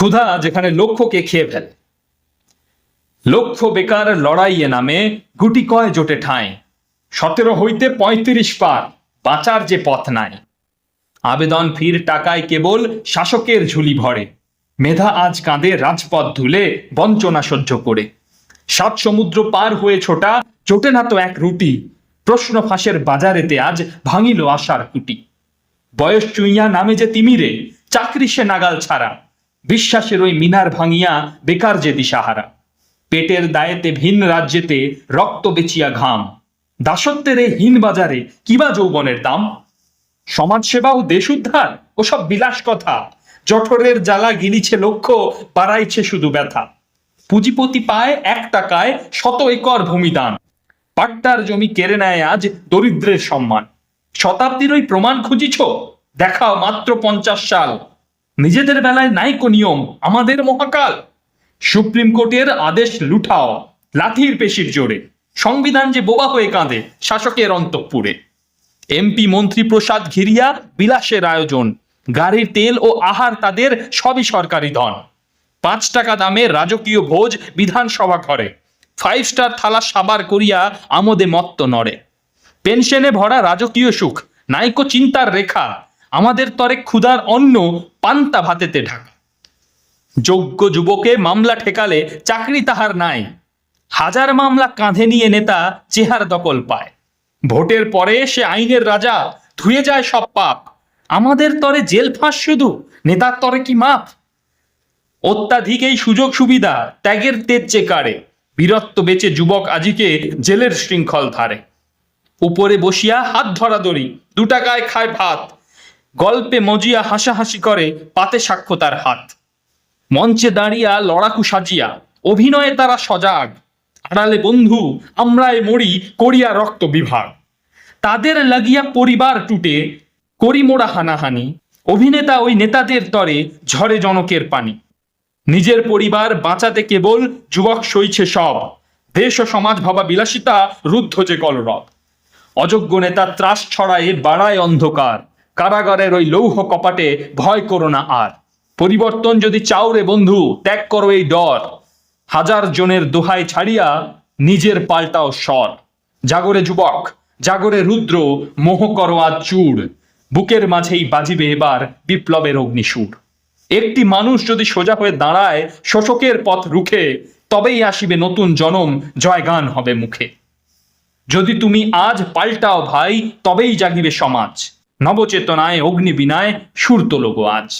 ক্ষুধা যেখানে লক্ষ্যকে খেয়ে ফেলে। লক্ষ্য বেকার লড়াইয়ে নামে গুটি কয় জোটে ঠাঁই, 17 হইতে 35 পার, বাঁচার যে পথ নাই। আবেদন ফির টাকায় কেবল শাসকের ঝুলি ভরে, মেধা আজ কাঁদে রাজপথ ধুলে বঞ্চনা সহ্য করে। 7 সমুদ্র পার হয়ে ছোটা, জোটে না তো এক রুটি, প্রশ্ন ফাঁসের বাজারেতে আজ ভাঙিল আশার কুটি। বয়স চুইয়া নামে যে তিমিরে, চাকরি সে নাগাল ছাড়া, বিশ্বাসের ওই মিনার ভাঙিয়া বেকার যে দিশাহারা। পেটের দায়েতে ভিন রাজ্যেতে রক্ত বেচিয়া ঘাম, দাসত্বের এই হীন বাজারে কিবা যৌবনের দাম। সমাজসেবা ও দেশ উদ্ধার ওসব বিলাস কথা, জঠরের জ্বালা গিলিছে লক্ষ্য, বাড়াইছে শুধু ব্যথা। পুঁজিপতি পায় 1 টাকায় 100 একর ভূমিদান, পাট্টার জমি কেড়ে নেয় আজ দরিদ্রের সম্মান। শতাব্দীর ওই প্রমাণ খুঁজিছ, দেখাও মাত্র 50 সাল। নিজেদের বেলায় নাইকো নিয়ম, আমাদের মহাকাল। সুপ্রিম কোর্টের আদেশ লুঠাও লাঠির পেশির জোরে, সংবিধান যে বোবা হয়ে কাঁদে শাসকের অন্তঃপুরে। এমপি মন্ত্রী প্রসাদ ঘিরিয়া বিলাসের আয়োজন, গাড়ির তেল ও আহার তাদের সবই সরকারি ধন। 5 টাকা দামে রাজকীয় ভোজ বিধানসভা ঘরে, 5 স্টার থালা সাবার করিয়া আমোদে মত্ত নড়ে। পেনশনে ভরা রাজকীয় সুখ, নাইকো চিন্তার রেখা, আমাদের তরে ক্ষুধার অন্ন পান্তা ভাতেতে ঢাকা। যোগ্য যুবকে মামলা ঠেকালে চাকরি তাহার নাই, হাজার মামলা কাঁধে নিয়ে নেতা চেহার দখল পায়। ভোটের পরে সে আইনের রাজা, ধুয়ে যায় সব পাপ, আমাদের তরে জেল ফাঁস শুধু, নেতার তরে কি মাপ। অত্যাধিক এই সুযোগ সুবিধা ত্যাগের তেজ যে কারে, বীরত্ব বেচে যুবক আজিকে জেলের শৃঙ্খল ধারে। উপরে বসিয়া হাত ধরাধরি 2 টাকায় খায় ভাত, গল্পে মজিয়া হাসাহাসি করে পাতে সাক্ষ্য তার হাত। মঞ্চে দাঁড়িয়া লড়াকু সাজিয়া অভিনয়ে তারা সজাগ, আড়ালে বন্ধু আমরাই মরি করিয়া রক্ত বিভাগ। তাদের লাগিয়া পরিবার টুটে করি মোরা হানাহানি, অভিনেতা ওই নেতাদের তরে ঝরে জনকের পানি। নিজের পরিবার বাঁচাতে কেবল যুবক সইছে সব, দেশ ও সমাজ ভাবা বিলাসিতা রুদ্ধ যে কলরব। অযোগ্য নেতা ত্রাস ছড়ায় বাড়ায় অন্ধকার, কারাগারের ওই লৌহ কপাটে ভয় করো না আর। পরিবর্তন যদি চাও রে বন্ধু, ত্যাগ করো এই ডর, হাজার জনের দোহাই ছাড়িয়া নিজের পাল্টাও স্বর। জাগরে যুবক, জাগরে রুদ্র, মোহ করো আজ চূড়, বুকের মাঝেই বাজিবে এবার বিপ্লবের অগ্নিসুর। একটি মানুষ যদি সোজা হয়ে দাঁড়ায় শোষকের পথ রুখে, তবেই আসিবে নতুন জনম, জয়গান হবে মুখে। যদি তুমি আজ পাল্টাও ভাই, তবেই জাগিবে সমাজ, নবচেতনায় অগ্নিবীণায় সুর তোলো গো আজ।